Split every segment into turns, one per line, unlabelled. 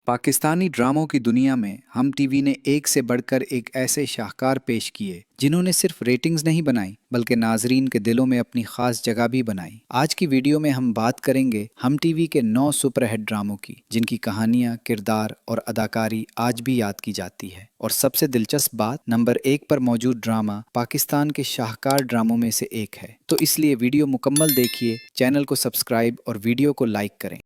पाकिस्तानी ड्रामों की दुनिया में हम टीवी ने एक से बढ़कर एक ऐसे शाहकार पेश किए जिन्होंने सिर्फ रेटिंग्स नहीं बनाई बल्कि नाजरीन के दिलों में अपनी खास जगह भी बनाई। आज की वीडियो में हम बात करेंगे हम टीवी के 9 सुपरहिट ड्रामों की जिनकी कहानियां, किरदार और अदाकारी आज भी याद की जाती है। और सबसे दिलचस्प बात, नंबर 1 पर मौजूद ड्रामा पाकिस्तान के शाहकार ड्रामों में से एक है। तो इसलिए वीडियो मुकम्मल देखिए, चैनल को सब्सक्राइब और वीडियो को लाइक करें।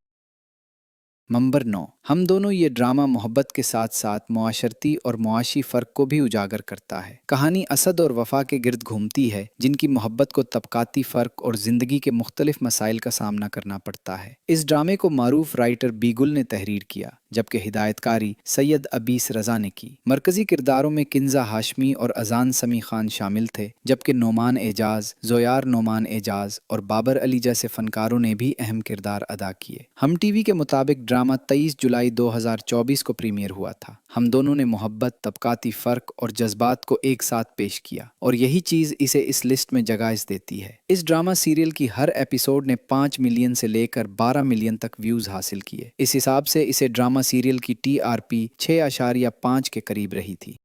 नंबर 9, हम दोनों ये ड्रामा मोहब्बत के साथ साथ मुआशरती और मुआशी फ़र्क को भी उजागर करता है। कहानी असद और वफ़ा के गिर्द घूमती है जिनकी मोहब्बत को तबकाती फ़र्क और ज़िंदगी के मुख्तलिफ मसाइल का सामना करना पड़ता है। इस ड्रामे को मारूफ राइटर बीगुल ने तहरीर किया जबकि हिदायतकारी सैयद अबीस रज़ा ने की। मरकज़ी किरदारों में किंजा हाशमी और अजान समी खान शामिल थे, जबकि नोमान एजाज, ज़ोयार नोमान एजाज और बाबर अली जैसे फ़नकारों ने भी अहम किरदार अदा किए। हम टीवी के मुताबिक ड्रामा 23 जुलाई 2024 को प्रीमियर हुआ था। हम दोनों ने मोहब्बत, तबकाती फ़र्क और जज्बात को एक साथ पेश किया और यही चीज़ इसे इस लिस्ट में जगह देती है। इस ड्रामा सीरियल की हर एपिसोड ने 5 मिलियन से लेकर 12 मिलियन तक व्यूज़ हासिल किए। इस हिसाब से इसे ड्रामा सीरियल की TRP 6.5 के करीब रही थी।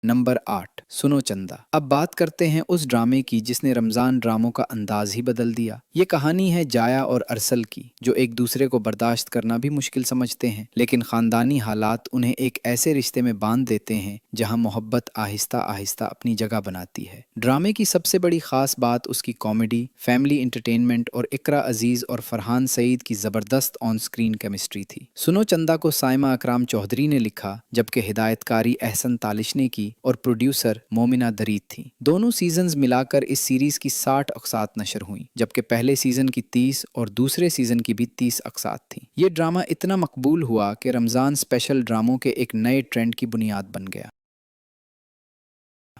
नंबर 8, सुनो चंदा। अब बात करते हैं उस ड्रामे की जिसने रमज़ान ड्रामों का अंदाज ही बदल दिया। ये कहानी है जाया और अरसल की, जो एक दूसरे को बर्दाश्त करना भी मुश्किल समझते हैं, लेकिन ख़ानदानी हालात उन्हें एक ऐसे रिश्ते में बांध देते हैं जहां मोहब्बत आहिस्ता आहिस्ता अपनी जगह बनाती है। ड्रामे की सबसे बड़ी ख़ास बात उसकी कॉमेडी, फैमिली इंटरटेनमेंट और इकरा अजीज़ और फरहान सईद की ज़बरदस्त ऑन स्क्रीन केमिस्ट्री थी। सुनो चंदा को साइमा अकराम चौधरी ने लिखा जबकि हिदायतकारी एहसन तालिश ने की और प्रोड्यूसर मोमिना दरीद थी। दोनों सीजन्स मिलाकर इस सीरीज की 60 अक़सात नशर हुई, जबकि पहले सीजन की 30 और दूसरे सीजन की भी 30 अक़सात थी। ये ड्रामा इतना मकबूल हुआ कि रमज़ान स्पेशल ड्रामों के एक नए ट्रेंड की बुनियाद बन गया।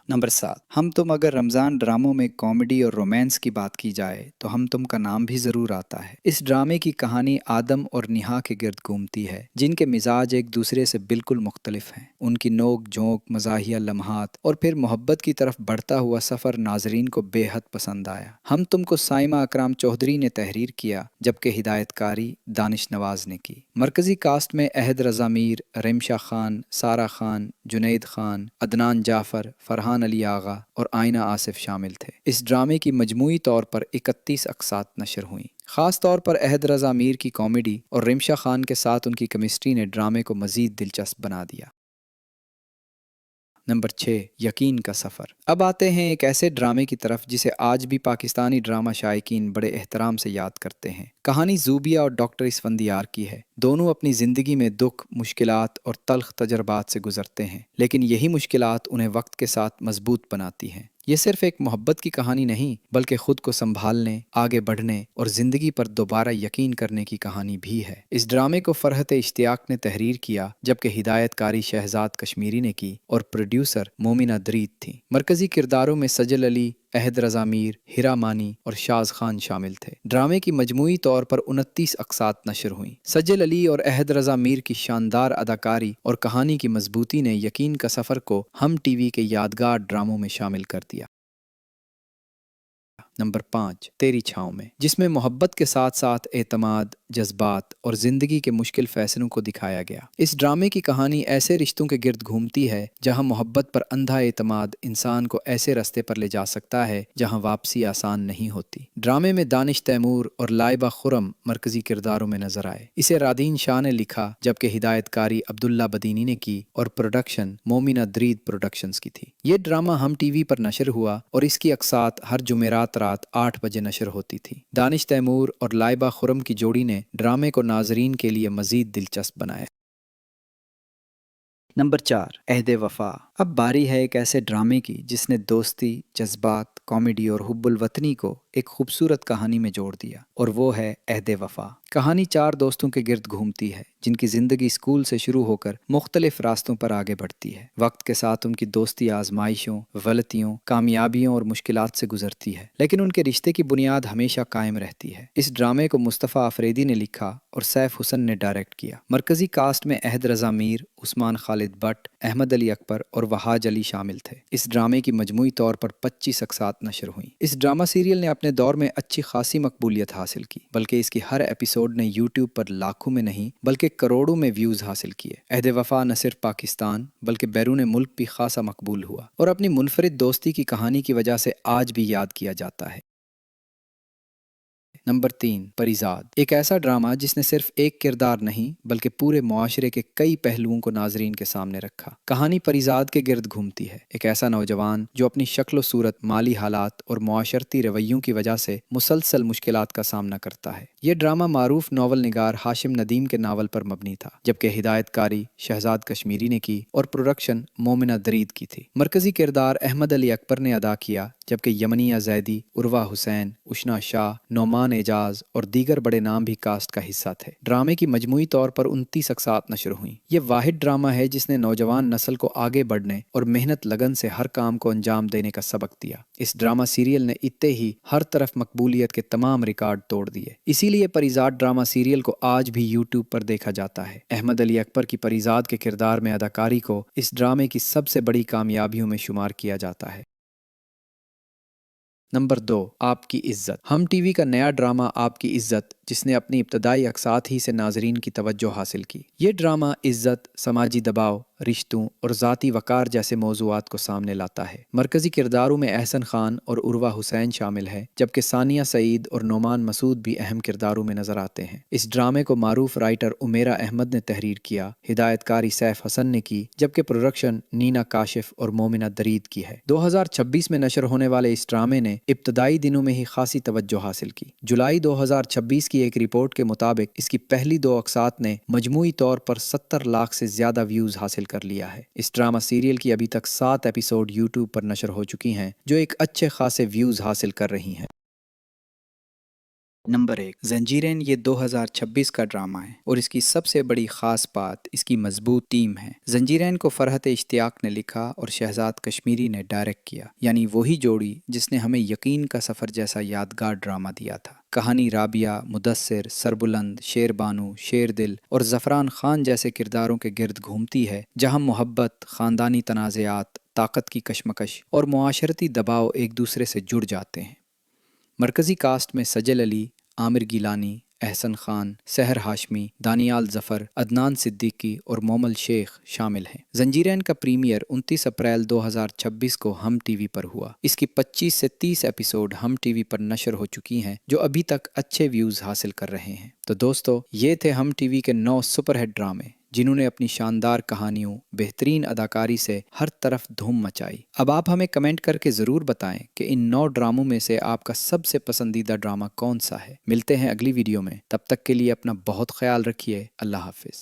नंबर 7, हम तुम। अगर रमज़ान ड्रामों में कॉमेडी और रोमांस की बात की जाए तो हम तुम का नाम भी ज़रूर आता है। इस ड्रामे की कहानी आदम और निहा के गिर्द घूमती है जिनके मिजाज एक दूसरे से बिल्कुल मुख्तलिफ हैं। उनकी नोक झोंक, मज़ाहिया लम्हात और फिर मोहब्बत की तरफ बढ़ता हुआ सफ़र नाजरीन को बेहद पसंद आया। हम तुमको साइमा अकराम चौधरी ने तहरीर किया जबकि हिदायतकारी दानिश नवाज ने की। मरकज़ी कास्ट में अहद रज़ा मीर, रिमशा खान, सारा खान, जुनैद खान, अदनान जाफ़र, फरहान अली आगा और आइना आसिफ शामिल थे। इस ड्रामे की मजमूई तौर पर 31 अक़सात नशर हुई। ख़ास तौर पर अहद रज़ा मीर की कॉमेडी और रिमशा खान के साथ उनकी केमिस्ट्री ने ड्रामे को मज़ीद दिलचस्प बना दिया। नंबर 6, यकीन का सफ़र। अब आते हैं एक ऐसे ड्रामे की तरफ जिसे आज भी पाकिस्तानी ड्रामा शायकीन बड़े एहतराम से याद करते हैं। कहानी ज़ूबिया और डॉक्टर इसफंदियार की है। दोनों अपनी ज़िंदगी में दुख, मुश्किलात और तल्ख तजर्बात से गुजरते हैं, लेकिन यही मुश्किलात उन्हें वक्त के साथ मजबूत बनाती हैं। ये सिर्फ एक मोहब्बत की कहानी नहीं बल्कि खुद को संभालने, आगे बढ़ने और ज़िंदगी पर दोबारा यकीन करने की कहानी भी है। इस ड्रामे को फरहत इश्तियाक ने तहरीर किया जबकि हिदायतकारी शहजाद कश्मीरी ने की और प्रोड्यूसर मोमिना दरीद थी। मरकज़ी किरदारों में सजल अली, अहद रज़ा मीर, हिरा मानी और शाज खान शामिल थे। ड्रामे की मजमूई तौर पर 29 अक़सात नशर हुई। सजल अली और अहद रज़ा मीर की शानदार अदाकारी और कहानी की मजबूती ने यकीन का सफ़र को हम टीवी के यादगार ड्रामों में शामिल कर दिया। नंबर 5, तेरी छाँव में, जिसमें मोहब्बत के साथ साथ एतमाद, जज्बात और ज़िंदगी के मुश्किल फ़ैसलों को दिखाया गया। इस ड्रामे की कहानी ऐसे रिश्तों के गिर्द घूमती है जहां मोहब्बत पर अंधा एतमाद इंसान को ऐसे रास्ते पर ले जा सकता है जहां वापसी आसान नहीं होती। ड्रामे में दानिश तैमूर और लाइबा खुरम मरकज़ी किरदारों में नजर आए। इसे रादीन शाह ने लिखा जबकि हिदायतकारी अब्दुल्ला बदीनी ने की और प्रोडक्शन मोमिना दरीद प्रोडक्शंस की थी। ये ड्रामा हम टीवी पर नशर हुआ और इसकी अक़सात हर जुमेरात रात 8 बजे नशर होती थी। दानिश तैमूर और लाइबा खुरम की जोड़ी ने ड्रामे को नाजरीन के लिए मजीद दिलचस्प बनाया। नंबर 4, अहदे वफ़ा। अब बारी है एक ऐसे ड्रामे की जिसने दोस्ती, जज्बात, कॉमेडी और हुब्बुल वतनी को एक खूबसूरत कहानी में जोड़ दिया, और वो है अहदे वफ़ा। कहानी 4 दोस्तों के गिर्द घूमती है जिनकी ज़िंदगी स्कूल से शुरू होकर मुख्तलिफ रास्तों पर आगे बढ़ती है। वक्त के साथ उनकी दोस्ती आजमाइशों, गलतियों, कामयाबियों और मुश्किलात से गुजरती है, लेकिन उनके रिश्ते की बुनियाद हमेशा कायम रहती है। इस ड्रामे को मुस्तफ़ा अफरीदी ने लिखा और सैफ हुसैन ने डायरेक्ट किया। मरकज़ी कास्ट में अहद रज़ा मीर, उस्मान खालिद बट, अहमद अली अकबर और وہاج علی شامل تھے۔ اس ڈرامے کی مجموعی طور پر 25 اقساط نشر ہوئیں۔ اس ڈرامہ سیریل نے اپنے دور میں اچھی خاصی مقبولیت حاصل کی، بلکہ اس کی ہر ایپیسوڈ نے یوٹیوب پر لاکھوں میں نہیں بلکہ کروڑوں میں ویوز حاصل کیے۔ عہد وفا نہ صرف پاکستان بلکہ بیرون ملک بھی خاصا مقبول ہوا اور اپنی منفرد دوستی کی کہانی کی وجہ سے آج بھی یاد کیا جاتا ہے۔ نمبر 3، پریزاد، ایک ایسا ڈرامہ جس نے صرف ایک کردار نہیں بلکہ پورے معاشرے کے کئی پہلوؤں کو ناظرین کے سامنے رکھا۔ کہانی پریزاد کے گرد گھومتی ہے، ایک ایسا نوجوان جو اپنی شکل و صورت، مالی حالات اور معاشرتی رویوں کی وجہ سے مسلسل مشکلات کا سامنا کرتا ہے۔ یہ ڈرامہ معروف ناول نگار ہاشم ندیم کے ناول پر مبنی تھا، جبکہ ہدایت کاری شہزاد کشمیری نے کی اور پروڈکشن مومنہ درید کی تھی۔ مرکزی کردار احمد علی اکبر نے ادا کیا، جبکہ یمنیہ زیدی، عروہ حسین، اشنا شاہ، نعمان اعجاز اور دیگر بڑے نام بھی کاسٹ کا حصہ تھے۔ ڈرامے کی مجموعی طور پر 29 اقساط نشر ہوئیں۔ یہ واحد ڈرامہ ہے جس نے نوجوان نسل کو آگے بڑھنے اور محنت لگن سے ہر کام کو انجام دینے کا سبق دیا۔ اس ڈرامہ سیریل نے اتے ہی ہر طرف مقبولیت کے تمام ریکارڈ توڑ دیے، اسی لیے پریزاد ڈرامہ سیریل کو آج بھی یوٹیوب پر دیکھا جاتا ہے۔ احمد علی اکبر کی پریزاد کے کردار میں اداکاری کو اس ڈرامے کی سب سے بڑی کامیابیوں میں شمار کیا جاتا ہے۔ نمبر 2، آپ کی عزت۔ ہم ٹی وی کا نیا ڈرامہ آپ کی عزت، جس نے اپنی ابتدائی اقساط ہی سے ناظرین کی توجہ حاصل کی۔ یہ ڈرامہ عزت، سماجی دباؤ، رشتوں اور ذاتی وقار جیسے موضوعات کو سامنے لاتا ہے۔ مرکزی کرداروں میں احسن خان اور عروہ حسین شامل ہیں، جبکہ ثانیہ سعید اور نعمان مسعود بھی اہم کرداروں میں نظر آتے ہیں۔ اس ڈرامے کو معروف رائٹر عمیرہ احمد نے تحریر کیا، ہدایت کاری سیف حسن نے کی، جبکہ پروڈکشن نینا کاشف اور مومنہ درید کی ہے۔ 2026 میں نشر ہونے والے اس ڈرامے نے ابتدائی دنوں میں ہی خاصی توجہ حاصل کی۔ جولائی 2026 کی ایک رپورٹ کے مطابق اس کی پہلی 2 اقساط نے مجموعی طور پر 70 لاکھ سے زیادہ ویوز حاصل کر لیا ہے۔ اس ڈرامہ سیریل کی ابھی تک 7 ایپیسوڈ یوٹیوب پر نشر ہو چکی ہیں، جو ایک اچھے خاصے ویوز حاصل کر رہی ہیں۔ نمبر 1، زنجیریں یہ 2026 کا ڈرامہ ہے اور اس کی سب سے بڑی خاص بات اس کی مضبوط ٹیم ہے۔ زنجیریں کو فرحت اشتیاق نے لکھا اور شہزاد کشمیری نے ڈائریکٹ کیا، یعنی وہی جوڑی جس نے ہمیں یقین کا سفر جیسا یادگار ڈرامہ دیا تھا۔ کہانی رابعہ، مدثر، سربلند، شیر بانو، شیر دل اور زفران خان جیسے کرداروں کے گرد گھومتی ہے، جہاں محبت، خاندانی تنازعات، طاقت کی کشمکش اور معاشرتی دباؤ ایک دوسرے سے جڑ جاتے ہیں۔ مرکزی کاسٹ میں سجل علی، عامر گیلانی، احسن خان، سحر ہاشمی، دانیال ظفر، عدنان صدیقی اور مومل شیخ شامل ہیں۔ زنجیریں کا پریمیئر 29 اپریل 2026 کو ہم ٹی وی پر ہوا۔ اس کی 25 سے 30 ایپیسوڈ ہم ٹی وی پر نشر ہو چکی ہیں، جو ابھی تک اچھے ویوز حاصل کر رہے ہیں۔ تو دوستو، یہ تھے ہم ٹی وی کے 9 سپر ہٹ ڈرامے، جنہوں نے اپنی شاندار کہانیوں، بہترین اداکاری سے ہر طرف دھوم مچائی۔ اب آپ ہمیں کمنٹ کر کے ضرور بتائیں کہ ان 9 ڈراموں میں سے آپ کا سب سے پسندیدہ ڈرامہ کون سا ہے۔ ملتے ہیں اگلی ویڈیو میں، تب تک کے لیے اپنا بہت خیال رکھیے۔ اللہ حافظ۔